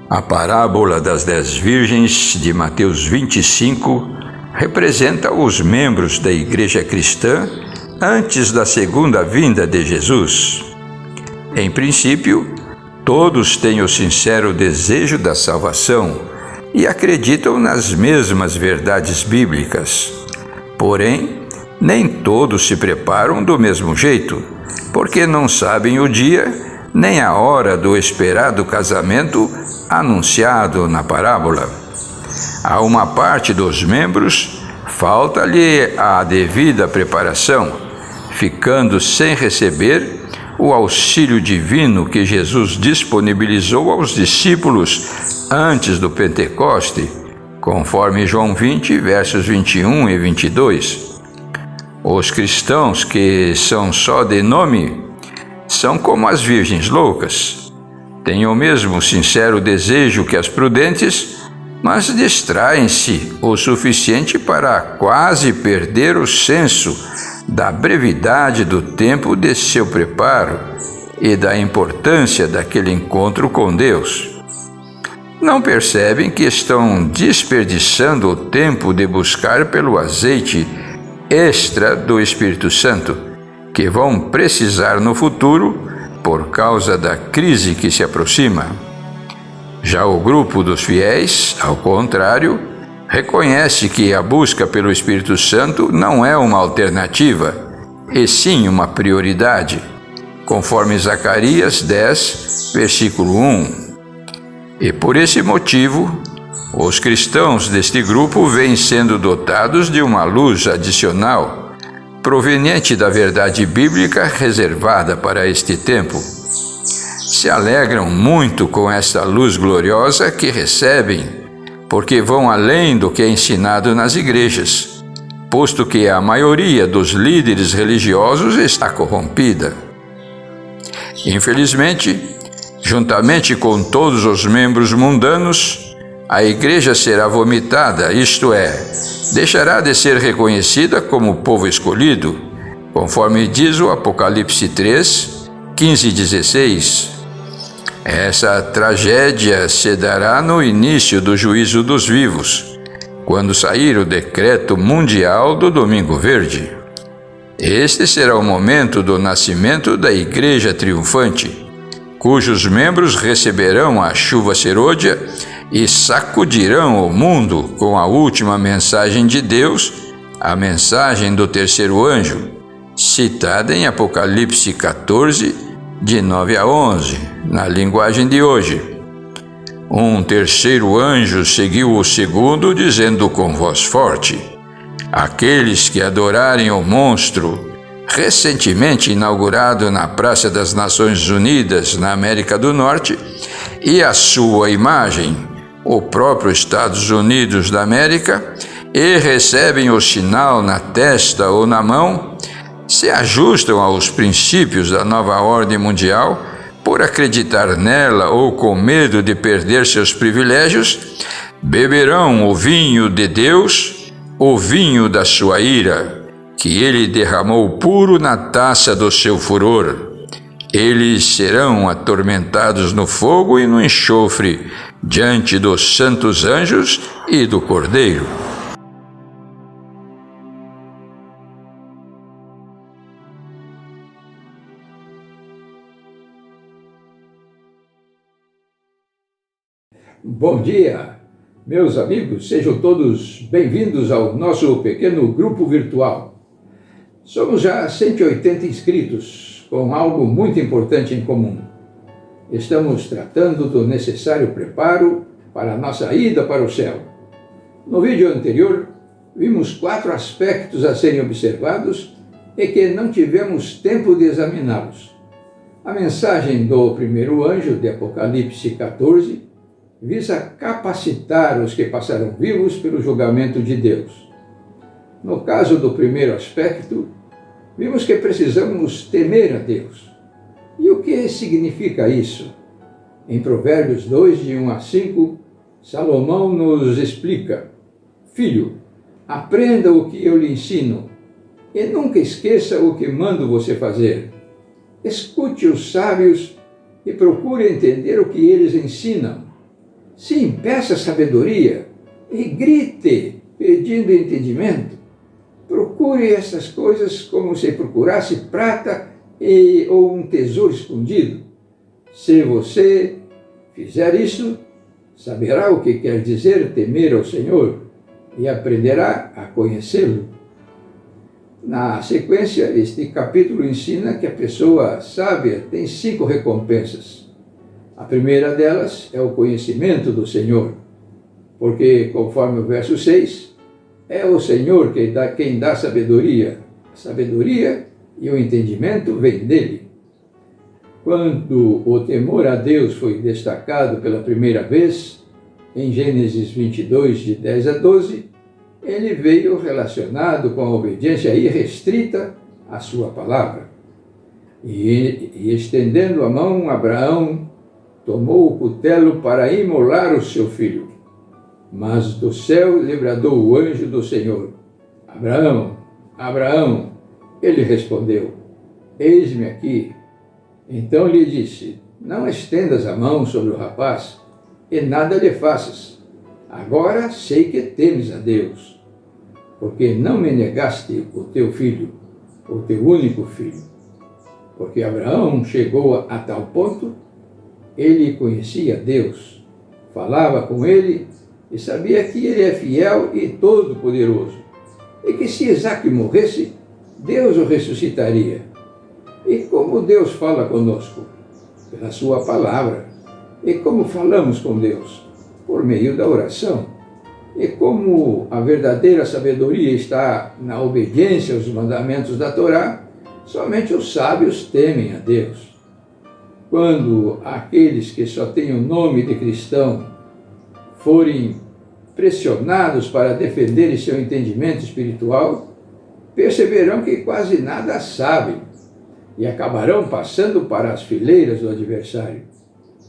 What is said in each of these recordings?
A parábola das 10 virgens de Mateus 25 representa os membros da igreja cristã antes da segunda vinda de Jesus. Em princípio, todos têm o sincero desejo da salvação e acreditam nas mesmas verdades bíblicas. Porém, nem todos se preparam do mesmo jeito, porque não sabem o dia nem a hora do esperado casamento anunciado na parábola. A uma parte dos membros falta-lhe a devida preparação, ficando sem receber o auxílio divino que Jesus disponibilizou aos discípulos antes do Pentecoste, conforme João 20, versos 21 e 22. Os cristãos que são só de nome são como as virgens loucas. Têm o mesmo sincero desejo que as prudentes, mas distraem-se o suficiente para quase perder o senso da brevidade do tempo de seu preparo e da importância daquele encontro com Deus. Não percebem que estão desperdiçando o tempo de buscar pelo azeite extra do Espírito Santo, que vão precisar no futuro por causa da crise que se aproxima. Já o grupo dos fiéis, ao contrário, reconhece que a busca pelo Espírito Santo não é uma alternativa, e sim uma prioridade, conforme Zacarias 10, versículo 1. E por esse motivo, os cristãos deste grupo vêm sendo dotados de uma luz adicional, proveniente da verdade bíblica reservada para este tempo. Se alegram muito com esta luz gloriosa que recebem, porque vão além do que é ensinado nas igrejas, posto que a maioria dos líderes religiosos está corrompida. Infelizmente, juntamente com todos os membros mundanos, a igreja será vomitada, isto é, deixará de ser reconhecida como povo escolhido, conforme diz o Apocalipse 3, 15 e 16. Essa tragédia se dará no início do juízo dos vivos, quando sair o decreto mundial do Domingo Verde. Este será o momento do nascimento da Igreja Triunfante, cujos membros receberão a chuva serôdia e sacudirão o mundo com a última mensagem de Deus, a mensagem do terceiro anjo, citada em Apocalipse 14, de 9 a 11, na linguagem de hoje. Um terceiro anjo seguiu o segundo, dizendo com voz forte: aqueles que adorarem o monstro, recentemente inaugurado na Praça das Nações Unidas, na América do Norte, e a sua imagem, o próprio Estados Unidos da América, e recebem o sinal na testa ou na mão, se ajustam aos princípios da nova ordem mundial por acreditar nela ou com medo de perder seus privilégios, beberão o vinho de Deus, o vinho da sua ira, que ele derramou puro na taça do seu furor. Eles serão atormentados no fogo e no enxofre, diante dos santos anjos e do Cordeiro. Bom dia, meus amigos, sejam todos bem-vindos ao nosso pequeno grupo virtual. Somos já 180 inscritos, com algo muito importante em comum. Estamos tratando do necessário preparo para a nossa ida para o céu. No vídeo anterior, vimos 4 aspectos a serem observados e que não tivemos tempo de examiná-los. A mensagem do primeiro anjo de Apocalipse 14 visa capacitar os que passarão vivos pelo julgamento de Deus. No caso do primeiro aspecto, vimos que precisamos temer a Deus. E o que significa isso? Em Provérbios 2, de 1 a 5, Salomão nos explica: filho, aprenda o que eu lhe ensino, e nunca esqueça o que mando você fazer. Escute os sábios e procure entender o que eles ensinam. Sim, peça sabedoria e grite pedindo entendimento. Procure essas coisas como se procurasse prata ou um tesouro escondido. Se você fizer isso, saberá o que quer dizer temer ao Senhor e aprenderá a conhecê-lo. Na sequência, este capítulo ensina que a pessoa sábia tem 5 recompensas. A primeira delas é o conhecimento do Senhor, porque, conforme o verso 6, é o Senhor quem dá sabedoria. A sabedoria e o entendimento vêm dele. Quando o temor a Deus foi destacado pela primeira vez, em Gênesis 22, de 10 a 12, ele veio relacionado com a obediência irrestrita à sua palavra. E estendendo a mão, Abraão tomou o cutelo para imolar o seu filho. Mas do céu lhe bradou o anjo do Senhor: Abraão, Abraão. Ele respondeu: Eis-me aqui. Então lhe disse: Não estendas a mão sobre o rapaz e nada lhe faças. Agora sei que temes a Deus, porque não me negaste o teu filho, o teu único filho. Porque Abraão chegou a tal ponto, ele conhecia Deus, falava com ele e sabia que ele é fiel e todo-poderoso, e que se Isaque morresse, Deus o ressuscitaria. E como Deus fala conosco? Pela sua palavra. E como falamos com Deus? Por meio da oração. E como a verdadeira sabedoria está na obediência aos mandamentos da Torá, somente os sábios temem a Deus. Quando aqueles que só têm o nome de cristão forem pressionados para defenderem seu entendimento espiritual, perceberão que quase nada sabem e acabarão passando para as fileiras do adversário.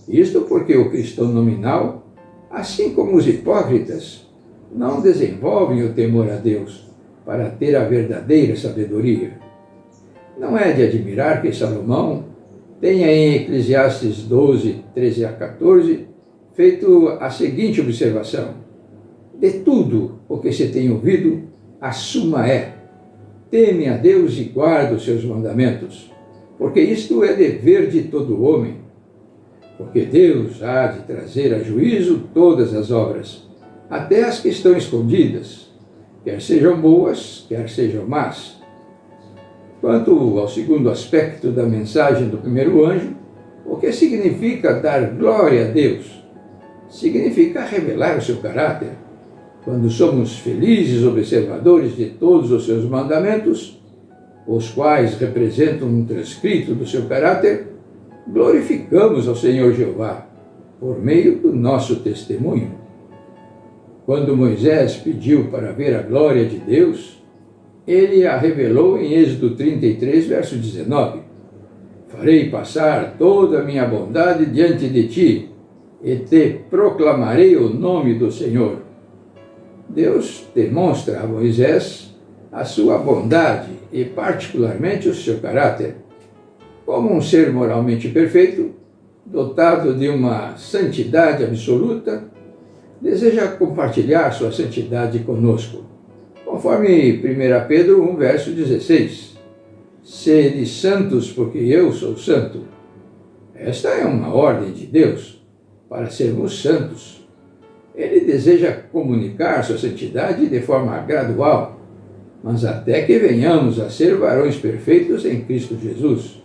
Isto porque o cristão nominal, assim como os hipócritas, não desenvolvem o temor a Deus para ter a verdadeira sabedoria. Não é de admirar que Salomão tenha em Eclesiastes 12, 13 a 14, feito a seguinte observação: de tudo o que se tem ouvido, a suma é: teme a Deus e guarda os seus mandamentos, porque isto é dever de todo homem. Porque Deus há de trazer a juízo todas as obras, até as que estão escondidas, quer sejam boas, quer sejam más. Quanto ao segundo aspecto da mensagem do primeiro anjo, o que significa dar glória a Deus? Significa revelar o seu caráter. Quando somos felizes observadores de todos os seus mandamentos, os quais representam um transcrito do seu caráter, glorificamos ao Senhor Jeová por meio do nosso testemunho. Quando Moisés pediu para ver a glória de Deus, ele a revelou em Êxodo 33, verso 19. Farei passar toda a minha bondade diante de ti, e te proclamarei o nome do Senhor. Deus demonstra a Moisés a sua bondade e particularmente o seu caráter. Como um ser moralmente perfeito, dotado de uma santidade absoluta, deseja compartilhar sua santidade conosco. Conforme 1 Pedro 1, verso 16. Sede santos, porque eu sou santo. Esta é uma ordem de Deus para sermos santos. Ele deseja comunicar sua santidade de forma gradual, mas até que venhamos a ser varões perfeitos em Cristo Jesus.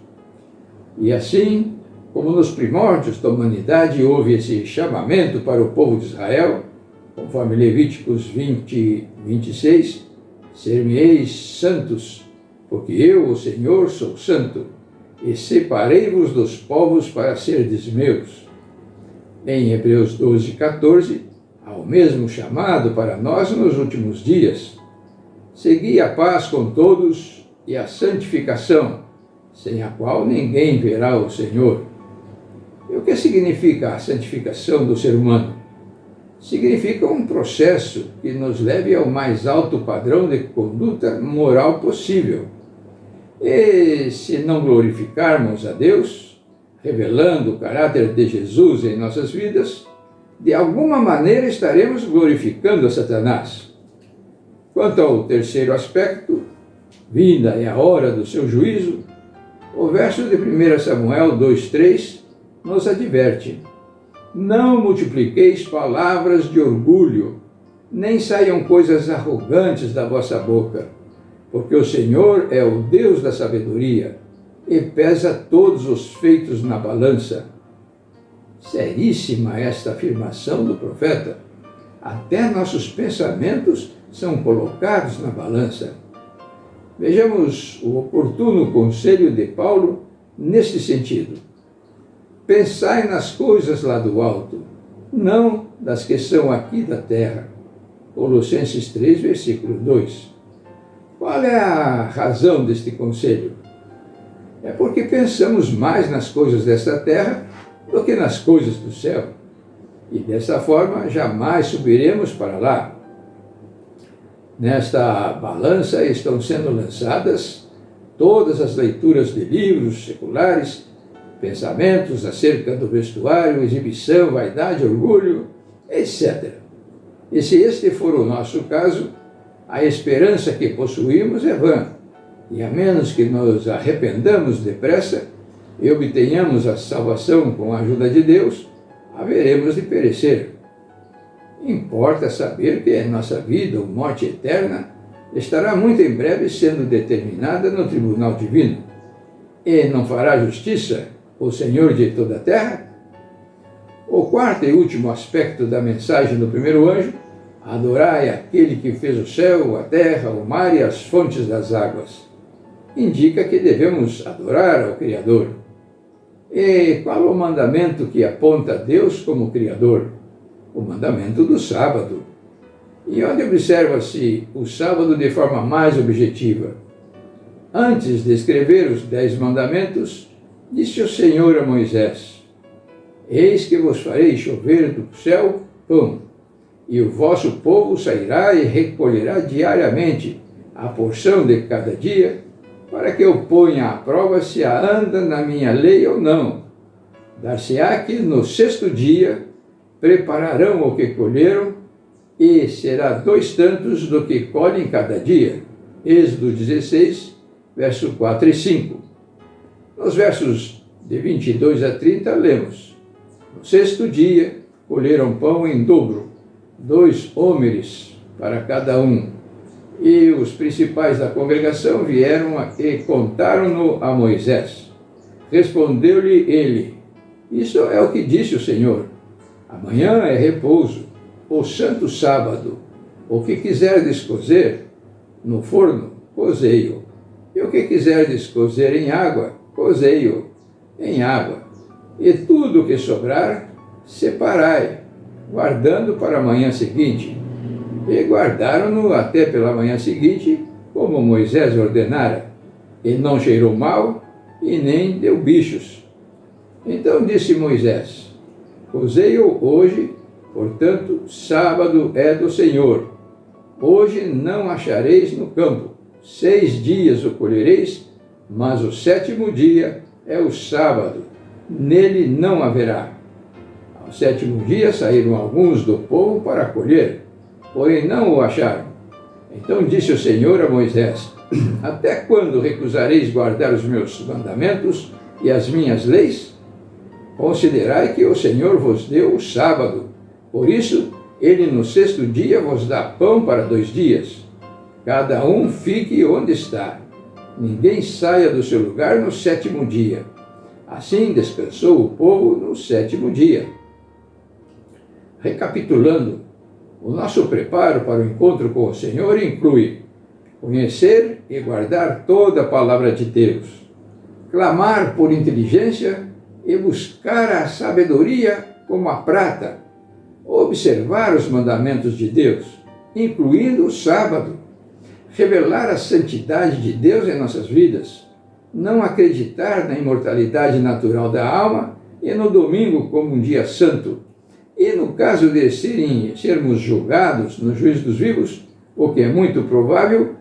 E assim, como nos primórdios da humanidade houve esse chamamento para o povo de Israel, conforme Levíticos 20, 26, ser-me-eis santos, porque eu, o Senhor, sou santo, e separei-vos dos povos para serdes meus. Em Hebreus 12, 14, há o mesmo chamado para nós nos últimos dias. Segui a paz com todos e a santificação, sem a qual ninguém verá o Senhor. E o que significa a santificação do ser humano? Significa um processo que nos leve ao mais alto padrão de conduta moral possível. E se não glorificarmos a Deus, revelando o caráter de Jesus em nossas vidas, de alguma maneira estaremos glorificando a Satanás. Quanto ao terceiro aspecto, vinda é a hora do seu juízo, o verso de 1 Samuel 2,3 nos adverte: não multipliqueis palavras de orgulho, nem saiam coisas arrogantes da vossa boca, porque o Senhor é o Deus da sabedoria e pesa todos os feitos na balança. Seríssima esta afirmação do profeta. Até nossos pensamentos são colocados na balança. Vejamos o oportuno conselho de Paulo neste sentido. Pensai nas coisas lá do alto, não das que são aqui da terra. Colossenses 3, versículo 2. Qual é a razão deste conselho? É porque pensamos mais nas coisas desta terra do que nas coisas do céu. E dessa forma jamais subiremos para lá. Nesta balança estão sendo lançadas todas as leituras de livros seculares, pensamentos acerca do vestuário, exibição, vaidade, orgulho, etc. E se este for o nosso caso, a esperança que possuímos é vã, e a menos que nos arrependamos depressa e obtenhamos a salvação com a ajuda de Deus, haveremos de perecer. Importa saber que nossa vida ou morte eterna estará muito em breve sendo determinada no tribunal divino. E não fará justiça o Senhor de toda a terra? O quarto e último aspecto da mensagem do primeiro anjo: adorai aquele que fez o céu, a terra, o mar e as fontes das águas. Indica que devemos adorar ao Criador. E qual o mandamento que aponta a Deus como Criador? O mandamento do sábado. E onde observa-se o sábado de forma mais objetiva? Antes de escrever os 10 mandamentos, disse o Senhor a Moisés: eis que vos farei chover do céu pão, e o vosso povo sairá e recolherá diariamente a porção de cada dia, para que eu ponha à prova se anda na minha lei ou não. Dar-se-á que no 6º dia prepararão o que colheram, e será 2 tantos do que colhem cada dia. Êxodo 16, verso 4 e 5. Nos versos de 22 a 30 lemos: no 6º dia colheram pão em dobro, 2 homeres para cada um. E os principais da congregação vieram e contaram-no a Moisés. Respondeu-lhe ele: isso é o que disse o Senhor. Amanhã é repouso, o santo sábado. O que quiserdes cozer no forno, cozei-o. E o que quiserdes cozer em água, cozei-o em água. E tudo o que sobrar, separai, guardando para a manhã seguinte. E guardaram-no até pela manhã seguinte, como Moisés ordenara. E não cheirou mal, e nem deu bichos. Então disse Moisés: cozei-o hoje, portanto, sábado é do Senhor. Hoje não achareis no campo. 6 dias o colhereis, mas o 7º dia é o sábado. Nele não haverá. Ao 7º dia saíram alguns do povo para colher, porém não o acharam. Então disse o Senhor a Moisés: até quando recusareis guardar os meus mandamentos e as minhas leis? Considerai que o Senhor vos deu o sábado. Por isso, ele no 6º dia vos dá pão para 2 dias. Cada um fique onde está. Ninguém saia do seu lugar no 7º dia. Assim descansou o povo no 7º dia. Recapitulando, o nosso preparo para o encontro com o Senhor inclui conhecer e guardar toda a palavra de Deus, clamar por inteligência e buscar a sabedoria como a prata, observar os mandamentos de Deus, incluindo o sábado, revelar a santidade de Deus em nossas vidas, não acreditar na imortalidade natural da alma e no domingo como um dia santo. E no caso de sermos julgados no juízo dos vivos, o que é muito provável,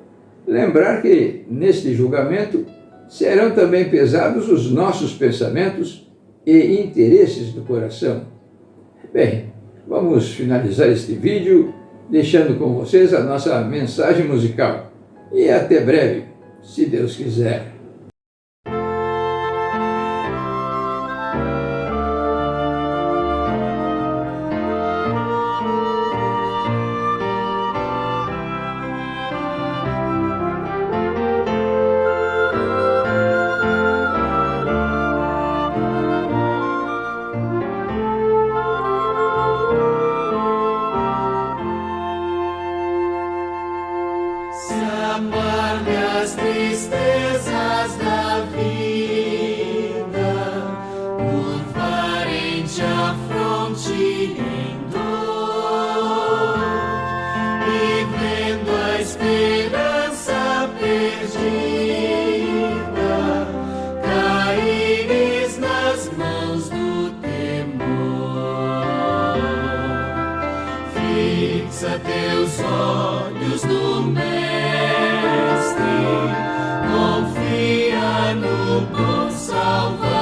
lembrar que neste julgamento serão também pesados os nossos pensamentos e interesses do coração. Bem, vamos finalizar este vídeo deixando com vocês a nossa mensagem musical. E até breve, se Deus quiser. Apague as tristezas da vida, curvarem-te a fronte em dor, e vendo a esperança perdida, caíres nas mãos do temor. Fixa teus olhos no Mestre, confia no bom Salvador.